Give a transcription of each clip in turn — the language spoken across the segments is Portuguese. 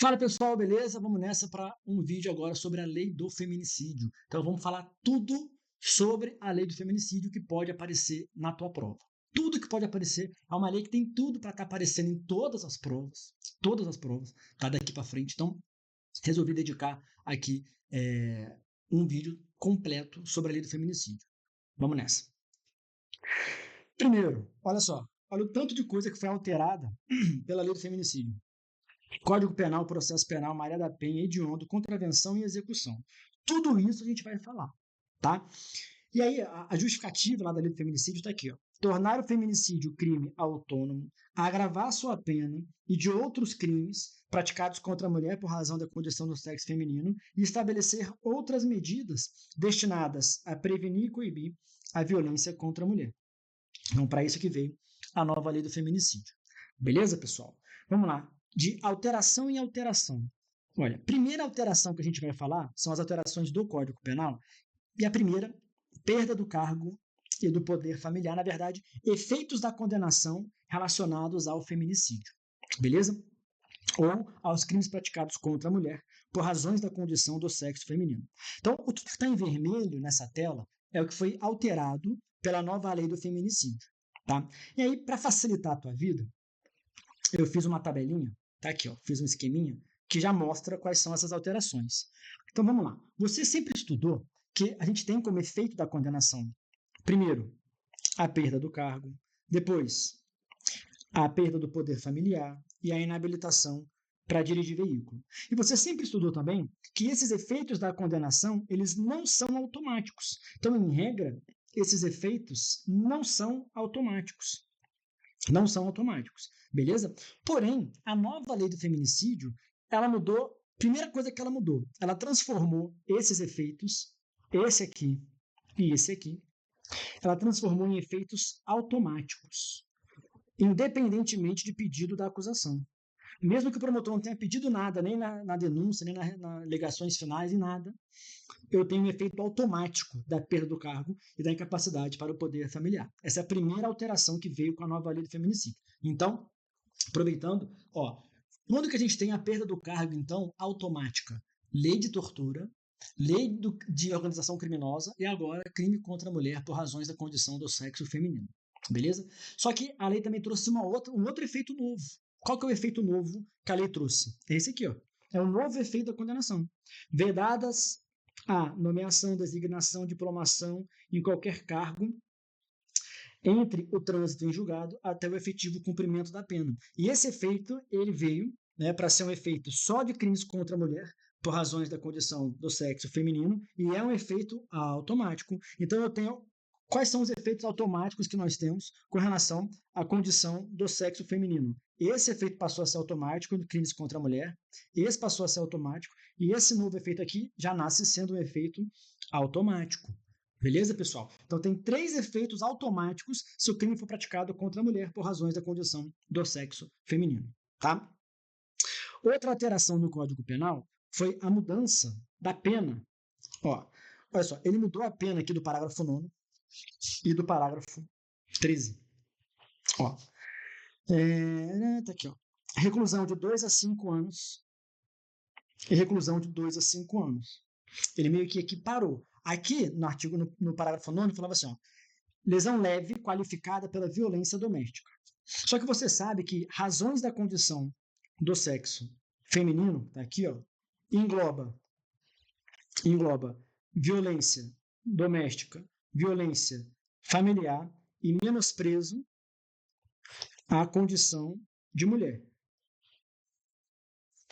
Fala pessoal, beleza? Vamos nessa para um vídeo agora sobre a lei do feminicídio. Então vamos falar tudo sobre a lei do feminicídio que pode aparecer na tua prova. Tudo que pode aparecer, é uma lei que tem tudo para estar aparecendo em todas as provas, tá? Daqui para frente. Então resolvi dedicar aqui um vídeo completo sobre a lei do feminicídio. Vamos nessa. Primeiro, olha só, olha o tanto de coisa que foi alterada pela lei do feminicídio. Código Penal, Processo Penal, Maria da Penha, Hediondo, Contravenção e Execução. Tudo isso a gente vai falar, tá? E aí, a justificativa lá da lei do feminicídio está aqui, ó. Tornar o feminicídio crime autônomo, agravar sua pena e de outros crimes praticados contra a mulher por razão da condição do sexo feminino e estabelecer outras medidas destinadas a prevenir e coibir a violência contra a mulher. Então, para isso que veio a nova lei do feminicídio. Beleza, pessoal? Vamos lá. De alteração em alteração. Olha, a primeira alteração que a gente vai falar são as alterações do Código Penal. E a primeira, perda do cargo e do poder familiar, na verdade, efeitos da condenação relacionados ao feminicídio. Beleza? Ou aos crimes praticados contra a mulher por razões da condição do sexo feminino. Então, o que está em vermelho nessa tela é o que foi alterado pela nova lei do feminicídio. Tá? E aí, para facilitar a tua vida, eu fiz uma tabelinha, tá aqui, ó, fiz um esqueminha que já mostra quais são essas alterações. Então vamos lá. Você sempre estudou que a gente tem como efeito da condenação, primeiro, a perda do cargo, depois, a perda do poder familiar e a inabilitação para dirigir veículo. E você sempre estudou também que esses efeitos da condenação, eles não são automáticos. Então, em regra, esses efeitos não são automáticos. Não são automáticos, beleza? Porém, a nova lei do feminicídio, ela mudou, primeira coisa que ela mudou, ela transformou esses efeitos, esse aqui e esse aqui, ela transformou em efeitos automáticos, independentemente de pedido da acusação. Mesmo que o promotor não tenha pedido nada, nem na denúncia, nem nas alegações finais, e nada, eu tenho um efeito automático da perda do cargo e da incapacidade para o poder familiar. Essa é a primeira alteração que veio com a nova lei do feminicídio. Então, aproveitando, ó, quando que a gente tem a perda do cargo, então, automática? Lei de tortura, lei de organização criminosa e agora crime contra a mulher por razões da condição do sexo feminino. Beleza? Só que a lei também trouxe um outro efeito novo. Qual que é o efeito novo que a lei trouxe? É esse aqui, ó. É um novo efeito da condenação. Vedadas a nomeação, designação, diplomação em qualquer cargo entre o trânsito em julgado até o efetivo cumprimento da pena. E esse efeito, ele veio, né, para ser um efeito só de crimes contra a mulher, por razões da condição do sexo feminino, e é um efeito automático. Então, eu tenho quais são os efeitos automáticos que nós temos com relação à condição do sexo feminino. Esse efeito passou a ser automático de crimes contra a mulher, esse passou a ser automático, e esse novo efeito aqui já nasce sendo um efeito automático. Beleza, pessoal? Então, tem 3 efeitos automáticos se o crime for praticado contra a mulher por razões da condição do sexo feminino, tá? Outra alteração no Código Penal foi a mudança da pena. Ó, olha só, ele mudou a pena aqui do parágrafo 9º e do parágrafo 13. Ó, tá aqui, ó. Reclusão de 2 a 5 anos e reclusão de 2 a 5 anos. Ele meio que equiparou. Aqui, no artigo, no parágrafo 9º, falava assim, ó, lesão leve qualificada pela violência doméstica. Só que você sabe que razões da condição do sexo feminino, tá aqui, ó, engloba violência doméstica, violência familiar e menosprezo à condição de mulher.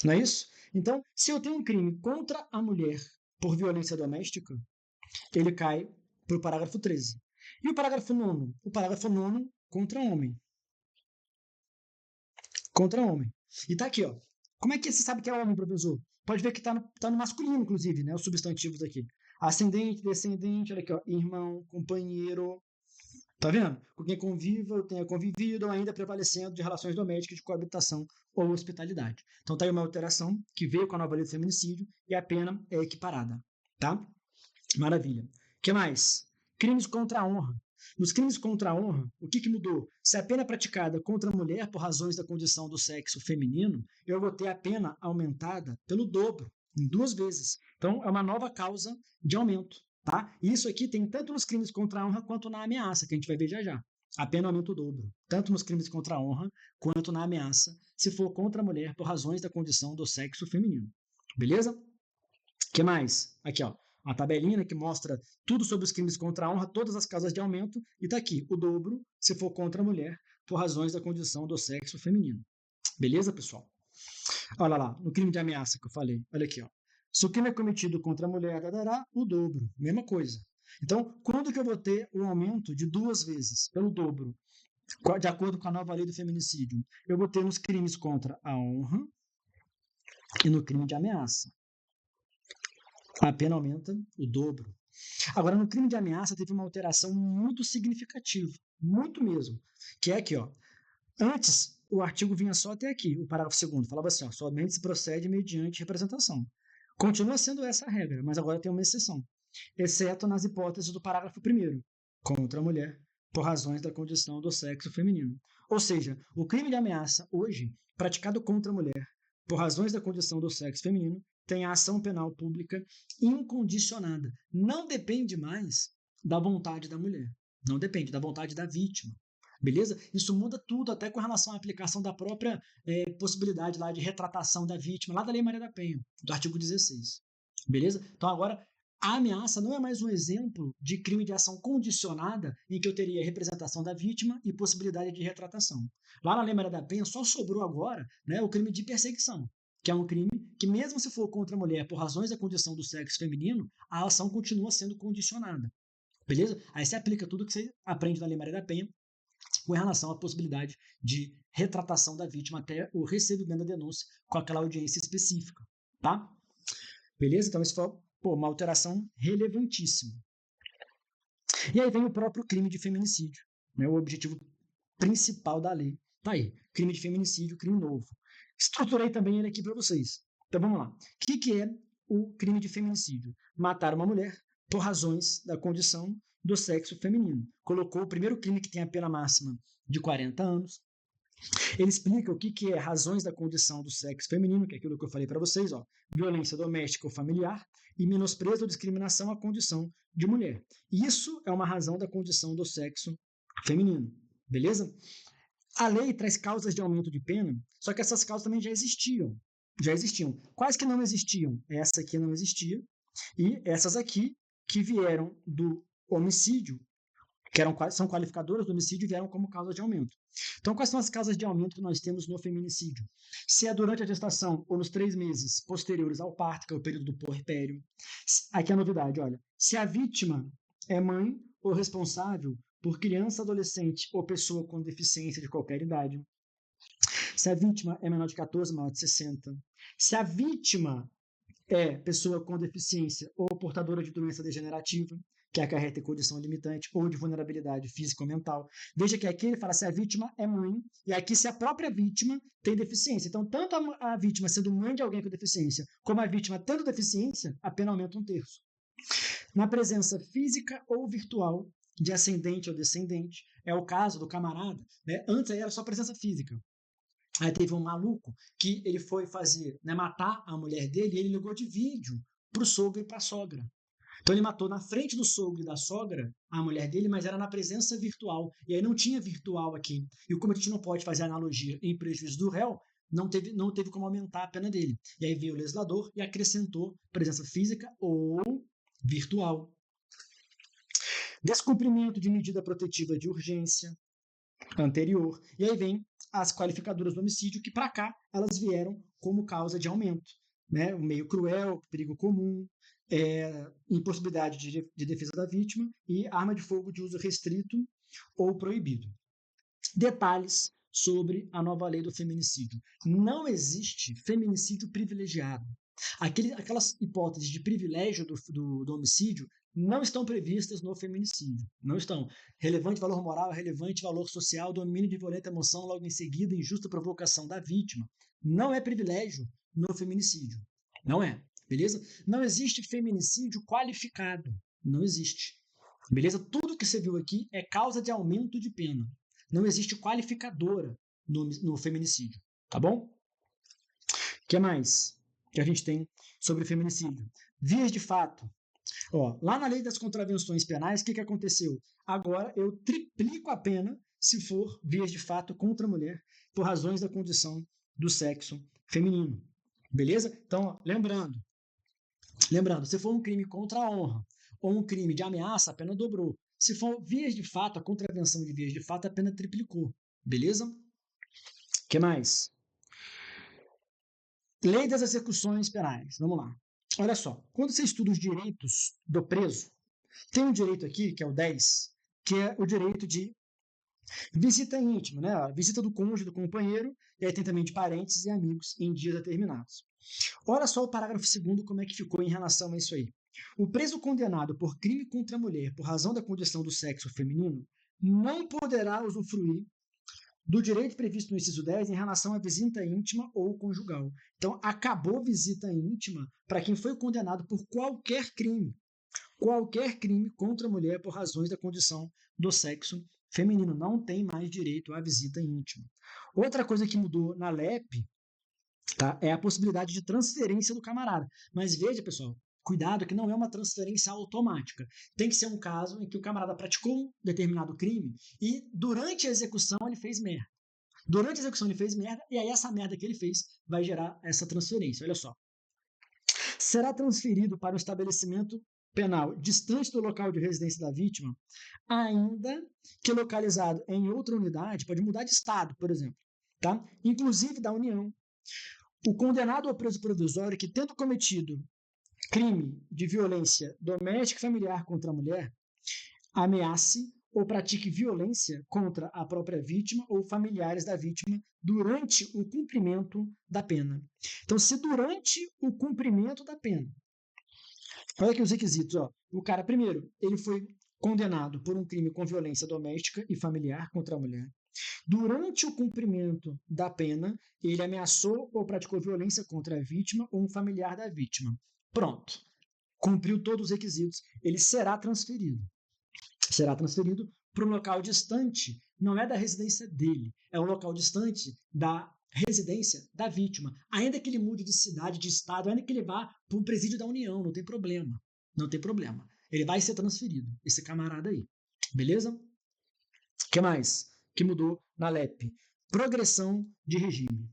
Não é isso? Então, se eu tenho um crime contra a mulher por violência doméstica, ele cai para o parágrafo 13. E o parágrafo 9º? O parágrafo 9º contra homem. Contra homem. E tá aqui, ó. Como é que você sabe que é homem, professor? Pode ver que tá no masculino, inclusive, né? Os substantivos aqui. Ascendente, descendente, olha aqui, ó. Irmão, companheiro. Tá vendo? Com quem conviva, eu tenha convivido, ou ainda prevalecendo de relações domésticas de coabitação ou hospitalidade. Então tá aí uma alteração que veio com a nova lei do feminicídio e a pena é equiparada. Tá? Maravilha. O que mais? Crimes contra a honra. Nos crimes contra a honra, o que mudou? Se a pena é praticada contra a mulher por razões da condição do sexo feminino, eu vou ter a pena aumentada pelo dobro, em 2 vezes. Então, é uma nova causa de aumento. Tá? Isso aqui tem tanto nos crimes contra a honra quanto na ameaça, que a gente vai ver já já. A pena aumenta o dobro, tanto nos crimes contra a honra quanto na ameaça, se for contra a mulher por razões da condição do sexo feminino. Beleza? O que mais? Aqui, ó, uma tabelinha que mostra tudo sobre os crimes contra a honra, todas as causas de aumento, e está aqui, o dobro se for contra a mulher por razões da condição do sexo feminino. Beleza, pessoal? Olha lá, no crime de ameaça que eu falei, olha aqui, ó. Se o crime é cometido contra a mulher, dará o dobro, mesma coisa. Então, quando que eu vou ter um aumento de 2 vezes, pelo dobro, de acordo com a nova lei do feminicídio? Eu vou ter nos crimes contra a honra e no crime de ameaça. A pena aumenta o dobro. Agora, no crime de ameaça, teve uma alteração muito significativa, muito mesmo, que é aqui, ó. Antes, o artigo vinha só até aqui, o parágrafo 2º, falava assim, ó, somente se procede mediante representação. Continua sendo essa a regra, mas agora tem uma exceção, exceto nas hipóteses do parágrafo 1º, contra a mulher, por razões da condição do sexo feminino. Ou seja, o crime de ameaça, hoje, praticado contra a mulher, por razões da condição do sexo feminino, tem a ação penal pública incondicionada. Não depende mais da vontade da mulher. Não depende da vontade da vítima. Beleza? Isso muda tudo, até com relação à aplicação da própria possibilidade lá de retratação da vítima, lá da Lei Maria da Penha, do artigo 16. Beleza? Então, agora, a ameaça não é mais um exemplo de crime de ação condicionada em que eu teria representação da vítima e possibilidade de retratação. Lá na Lei Maria da Penha só sobrou agora, né, o crime de perseguição, que é um crime que, mesmo se for contra a mulher por razões da condição do sexo feminino, a ação continua sendo condicionada. Beleza? Aí você aplica tudo que você aprende na Lei Maria da Penha com relação à possibilidade de retratação da vítima até o recebimento da denúncia com aquela audiência específica. Tá? Beleza? Então, isso foi uma alteração relevantíssima. E aí vem o próprio crime de feminicídio, né? O objetivo principal da lei. Tá aí, crime de feminicídio, crime novo. Estruturei também ele aqui para vocês. Então vamos lá. O que é o crime de feminicídio? Matar uma mulher por razões da condição do sexo feminino. Colocou o primeiro crime que tem a pena máxima de 40 anos. Ele explica o que é razões da condição do sexo feminino, que é aquilo que eu falei para vocês, ó, violência doméstica ou familiar, e menosprezo ou discriminação à condição de mulher. Isso é uma razão da condição do sexo feminino. Beleza? A lei traz causas de aumento de pena, só que essas causas também já existiam. Já existiam. Quais que não existiam? Essa aqui não existia. E essas aqui, que vieram do homicídio, são qualificadoras do homicídio e vieram como causa de aumento. Então, quais são as causas de aumento que nós temos no feminicídio? Se é durante a gestação ou nos 3 meses posteriores ao parto, que é o período do puerpério. Aqui é a novidade, olha. Se a vítima é mãe ou responsável por criança, adolescente ou pessoa com deficiência de qualquer idade. Se a vítima é menor de 14, maior de 60. Se a vítima é pessoa com deficiência ou portadora de doença degenerativa, que acarreta em condição limitante ou de vulnerabilidade física ou mental. Veja que aqui ele fala se a vítima é mãe, e aqui se a própria vítima tem deficiência. Então, tanto a vítima sendo mãe de alguém com deficiência, como a vítima tendo deficiência, a pena aumenta 1/3. Na presença física ou virtual de ascendente ou descendente, é o caso do camarada, né? Antes aí era só presença física. Aí teve um maluco que ele foi fazer, né, matar a mulher dele e ele ligou de vídeo para o sogro e para a sogra. Então ele matou na frente do sogro e da sogra a mulher dele, mas era na presença virtual. E aí não tinha virtual aqui. E como a gente não pode fazer analogia em prejuízo do réu, não teve como aumentar a pena dele. E aí veio o legislador e acrescentou presença física ou virtual. Descumprimento de medida protetiva de urgência anterior. E aí vem as qualificadoras do homicídio, que para cá elas vieram como causa de aumento. Né? O meio cruel, perigo comum, impossibilidade de defesa da vítima e arma de fogo de uso restrito ou proibido. Detalhes sobre a nova lei do feminicídio. Não existe feminicídio privilegiado. Aquelas hipóteses de privilégio do homicídio não estão previstas no feminicídio. Não estão. Relevante valor moral, relevante valor social, domínio de violenta emoção, logo em seguida, injusta provocação da vítima. Não é privilégio no feminicídio. Não é. Beleza? Não existe feminicídio qualificado. Não existe. Beleza? Tudo que você viu aqui é causa de aumento de pena. Não existe qualificadora no feminicídio, tá bom? O que mais que a gente tem sobre feminicídio? Vias de fato. Ó, lá na lei das contravenções penais, o que aconteceu? Agora eu triplico a pena se for vias de fato contra a mulher por razões da condição do sexo feminino. Beleza? Então, ó, lembrando, se for um crime contra a honra ou um crime de ameaça, a pena dobrou. Se for vias de fato, a contravenção de vias de fato, a pena triplicou. Beleza? O que mais? Lei das execuções penais. Vamos lá. Olha só. Quando você estuda os direitos do preso, tem um direito aqui, que é o 10, que é o direito de visita íntima, né? A visita do cônjuge, do companheiro, e aí tem também de parentes e amigos em dias determinados. Olha só o parágrafo 2º como é que ficou em relação a isso aí. O preso condenado por crime contra a mulher por razão da condição do sexo feminino não poderá usufruir do direito previsto no inciso 10 em relação à visita íntima ou conjugal. Então, acabou visita íntima para quem foi condenado por qualquer crime contra a mulher por razões da condição do sexo feminino. Não tem mais direito à visita íntima. Outra coisa que mudou na LEP, tá, é a possibilidade de transferência do camarada. Mas veja, pessoal, cuidado que não é uma transferência automática. Tem que ser um caso em que o camarada praticou um determinado crime e durante a execução ele fez merda. Durante a execução ele fez merda e aí essa merda que ele fez vai gerar essa transferência. Olha só. Será transferido para o estabelecimento penal distante do local de residência da vítima, ainda que localizado em outra unidade, pode mudar de estado, por exemplo, tá? Inclusive da União. O condenado ao preso provisório que, tendo cometido crime de violência doméstica e familiar contra a mulher, ameace ou pratique violência contra a própria vítima ou familiares da vítima durante o cumprimento da pena. Então, se durante o cumprimento da pena, olha aqui os requisitos, ó. O cara, primeiro, ele foi condenado por um crime com violência doméstica e familiar contra a mulher. Durante o cumprimento da pena, ele ameaçou ou praticou violência contra a vítima ou um familiar da vítima. Pronto. Cumpriu todos os requisitos, ele será transferido. Será transferido para um local distante, não é da residência dele, é um local distante da residência da vítima. Ainda que ele mude de cidade, de estado, ainda que ele vá para um presídio da União, não tem problema. Não tem problema. Ele vai ser transferido, esse camarada aí. Beleza? O que mais que mudou na LEP? Progressão de regime.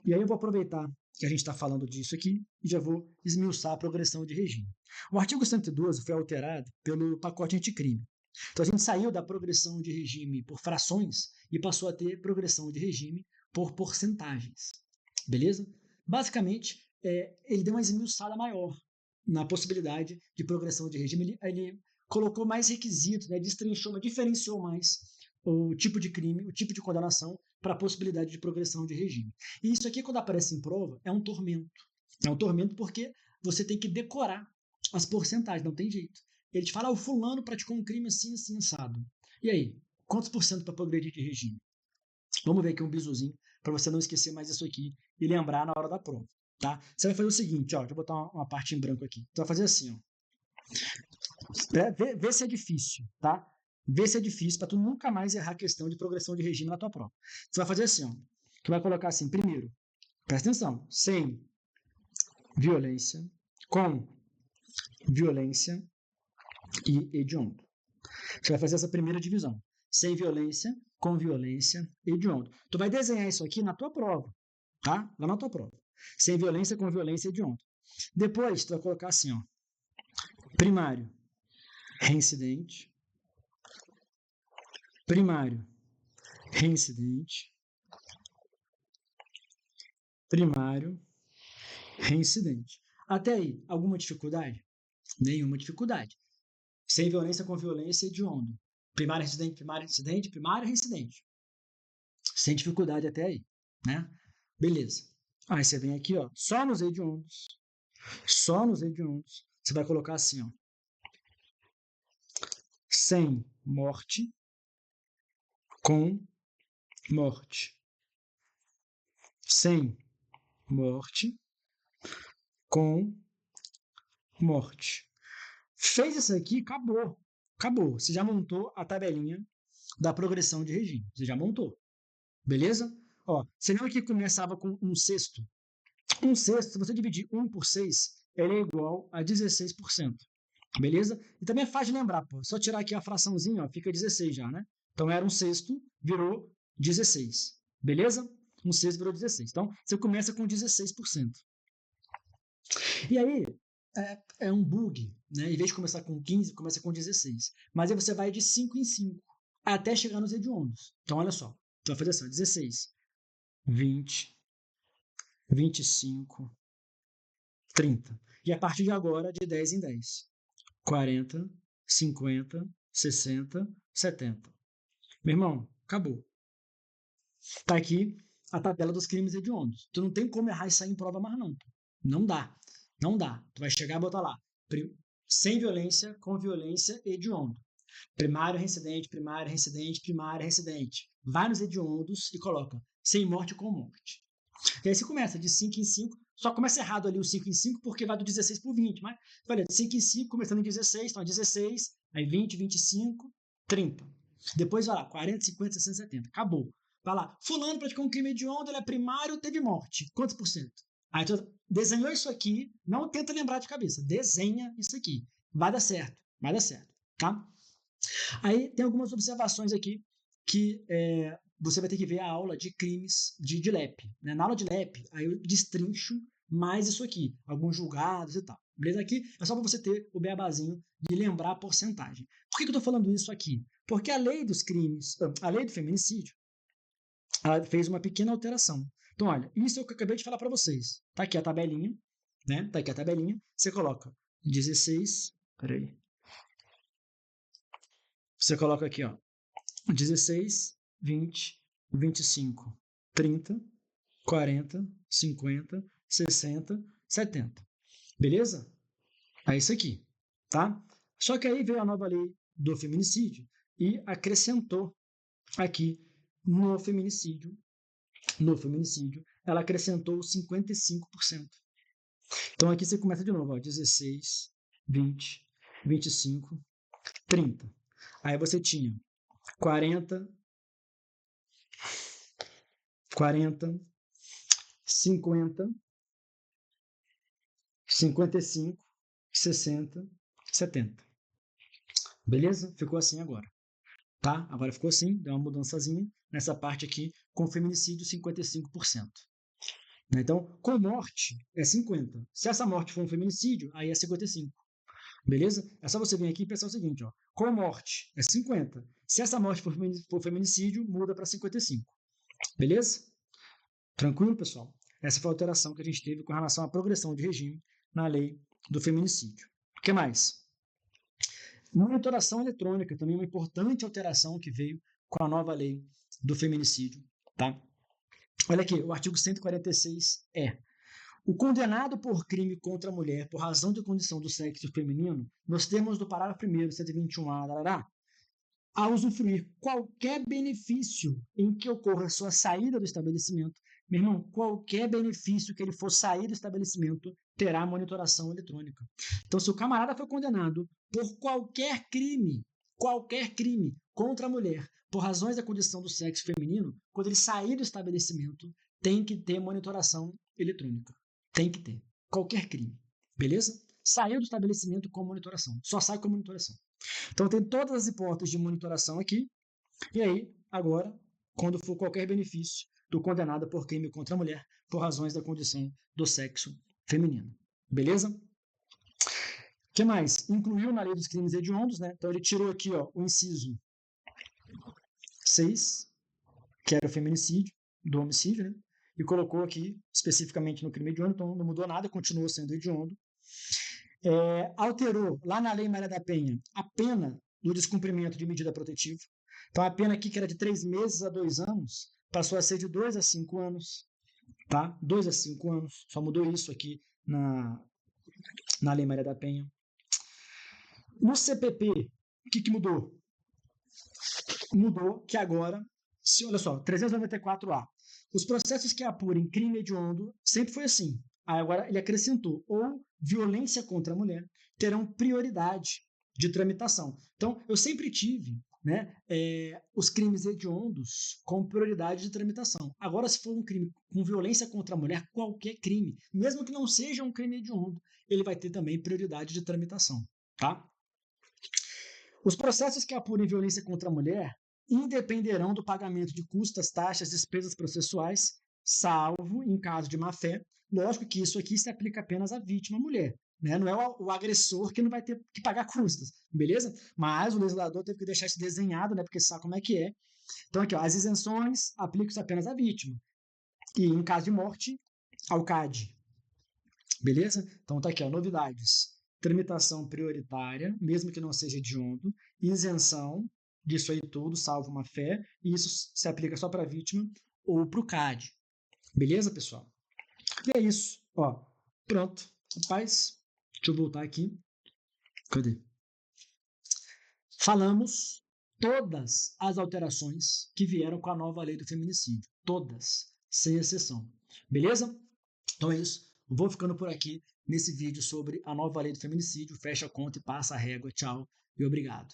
E aí eu vou aproveitar que a gente está falando disso aqui e já vou esmiuçar a progressão de regime. O artigo 112 foi alterado pelo pacote anticrime. Então a gente saiu da progressão de regime por frações e passou a ter progressão de regime por porcentagens. Beleza? Basicamente, ele deu uma esmiuçada maior na possibilidade de progressão de regime. Ele colocou mais requisitos, né, destrinchou, diferenciou mais o tipo de crime, o tipo de condenação para a possibilidade de progressão de regime. E isso aqui, quando aparece em prova, é um tormento. É um tormento porque você tem que decorar as porcentagens, não tem jeito. Ele te fala, o fulano praticou um crime assim, assim, assado. E aí, quantos por cento para progredir de regime? Vamos ver aqui um bizuzinho, para você não esquecer mais isso aqui e lembrar na hora da prova. Tá? Você vai fazer o seguinte, ó, deixa eu botar uma parte em branco aqui. Você vai fazer assim, ó. Vê se é difícil, tá? Vê se é difícil para tu nunca mais errar a questão de progressão de regime na tua prova. Você vai fazer assim, ó. Tu vai colocar assim, primeiro, presta atenção, sem violência, com violência e hediondo. Você vai fazer essa primeira divisão. Sem violência, com violência, hediondo. Tu vai desenhar isso aqui na tua prova, tá? Lá na tua prova. Sem violência, com violência, hediondo. Depois, tu vai colocar assim, ó. Primário, reincidente. Primário, reincidente. Primário, reincidente. Até aí, alguma dificuldade? Nenhuma dificuldade. Sem violência, com violência, hediondo. Primário, reincidente, primário, reincidente, primário, reincidente. Sem dificuldade até aí, né? Beleza. Aí você vem aqui, ó, só nos hediondos. Só nos hediondos. Você vai colocar assim, ó. Sem morte, com morte. Sem morte, com morte. Fez isso aqui, acabou. Acabou. Você já montou a tabelinha da progressão de regime. Você já montou. Beleza? Ó, você lembra que começava com 1/6? 1/6, se você dividir 1 por 6, ele é igual a 16%. Beleza? E também é fácil de lembrar, pô. Só tirar aqui a fraçãozinha, ó, fica 16 já, né? Então era 1/6, virou 16. Beleza? 1/6 virou 16. Então você começa com 16%. E aí é um bug, né? Em vez de começar com 15, começa com 16. Mas aí você vai de 5 em 5 até chegar nos hediondos. Então olha só. Então vai fazer assim: 16, 20, 25, 30. E a partir de agora, de 10 em 10. 40, 50, 60, 70. Meu irmão, acabou. Tá aqui a tabela dos crimes hediondos. Tu não tem como errar isso aí em prova mais não. Não dá. Não dá. Tu vai chegar e botar lá. Sem violência, com violência, hediondo. Primário, reincidente, primário, reincidente, primário, reincidente. Vai nos hediondos e coloca sem morte com morte. E aí você começa de 5 em 5, só começa errado ali o 5 em 5 porque vai do 16 por 20, mas olha, 5 em 5, começando em 16, então 16, aí 20, 25, 30. Depois vai lá, 40, 50, 60, 70. Acabou. Vai lá, fulano praticou um crime hediondo, ele é primário, teve morte. Quantos por cento? Aí tu desenhou isso aqui, não tenta lembrar de cabeça, desenha isso aqui. Vai dar certo, tá? Aí tem algumas observações aqui que você vai ter que ver a aula de crimes de LEP. Né? Na aula de LEP, aí eu destrincho mais isso aqui, alguns julgados e tal. Beleza? Aqui é só para você ter o beabazinho de lembrar a porcentagem. Por que eu estou falando isso aqui? Porque a lei dos crimes, a lei do feminicídio, ela fez uma pequena alteração. Então, olha, isso é o que eu acabei de falar para vocês. Tá aqui a tabelinha, né? Tá aqui a tabelinha. Você coloca 16, peraí. Você coloca aqui, ó, 16, 20, 25, 30, 40, 50, 60, 70. Beleza? É isso aqui, tá? Só que aí veio a nova lei do feminicídio e acrescentou aqui no feminicídio, ela acrescentou 55%. Então aqui você começa de novo, ó, 16, 20, 25, 30. Aí você tinha 40, 50, 55, 60, 70. Beleza? Ficou assim agora. Tá? Agora ficou assim, deu uma mudançazinha nessa parte aqui, com feminicídio 55%. Então, com morte é 50. Se essa morte for um feminicídio, aí é 55. Beleza? É só você vir aqui e pensar o seguinte, ó. Com morte é 50. Se essa morte for feminicídio, muda para 55. Beleza? Tranquilo, pessoal? Essa foi a alteração que a gente teve com relação à progressão de regime na lei do feminicídio. O que mais? Monitoração eletrônica, também uma importante alteração que veio com a nova lei do feminicídio. Tá? Olha aqui, o artigo 146 é: o condenado por crime contra a mulher por razão de condição do sexo feminino, nos termos do parágrafo 1º, 121A, a usufruir qualquer benefício em que ocorra sua saída do estabelecimento. Meu irmão, qualquer benefício que ele for sair do estabelecimento terá monitoração eletrônica. Então, se o camarada foi condenado por qualquer crime contra a mulher, por razões da condição do sexo feminino, quando ele sair do estabelecimento, tem que ter monitoração eletrônica. Tem que ter. Qualquer crime. Beleza? Saiu do estabelecimento com monitoração. Só sai com monitoração. Então, tem todas as hipóteses de monitoração aqui. E aí, agora, quando for qualquer benefício do condenado por crime contra a mulher, por razões da condição do sexo feminino. Beleza? O que mais? Incluiu na lei dos crimes hediondos, né? Então, ele tirou aqui, ó, o inciso 6, que era o feminicídio, do homicídio, né? E colocou aqui, especificamente no crime hediondo, então não mudou nada, continuou sendo hediondo. Alterou, lá na Lei Maria da Penha, a pena do descumprimento de medida protetiva. Então, a pena aqui, que era de 3 meses a 2 anos, passou a ser de 2 a 5 anos. Tá? 2 a 5 anos. Só mudou isso aqui na Lei Maria da Penha. No CPP, o que mudou? Mudou que agora, olha só, 394A. Os processos que apurem crime hediondo, sempre foi assim. Aí agora ele acrescentou, ou violência contra a mulher, terão prioridade de tramitação. Então, eu sempre tive, né, os crimes hediondos com prioridade de tramitação. Agora, se for um crime com violência contra a mulher, qualquer crime, mesmo que não seja um crime hediondo, ele vai ter também prioridade de tramitação, tá? Os processos que apurem violência contra a mulher independerão do pagamento de custas, taxas, despesas processuais, salvo em caso de má-fé. Lógico que isso aqui se aplica apenas à vítima mulher, né? Não é o agressor que não vai ter que pagar custas, beleza? Mas o legislador teve que deixar isso desenhado, né? Porque sabe como é que é. Então, aqui, ó, as isenções aplicam-se apenas à vítima. E, em caso de morte, ao CAD. Beleza? Então, tá aqui, ó, novidades. Tramitação prioritária, mesmo que não seja hediondo. Isenção disso aí tudo, salvo uma fé. E isso se aplica só para a vítima ou para o CAD. Beleza, pessoal? E é isso. Ó, pronto. Rapaz, deixa eu voltar aqui. Cadê? Falamos todas as alterações que vieram com a nova lei do feminicídio. Todas, sem exceção. Beleza? Então é isso. Vou ficando por aqui nesse vídeo sobre a nova lei do feminicídio. Fecha a conta e passa a régua. Tchau e obrigado.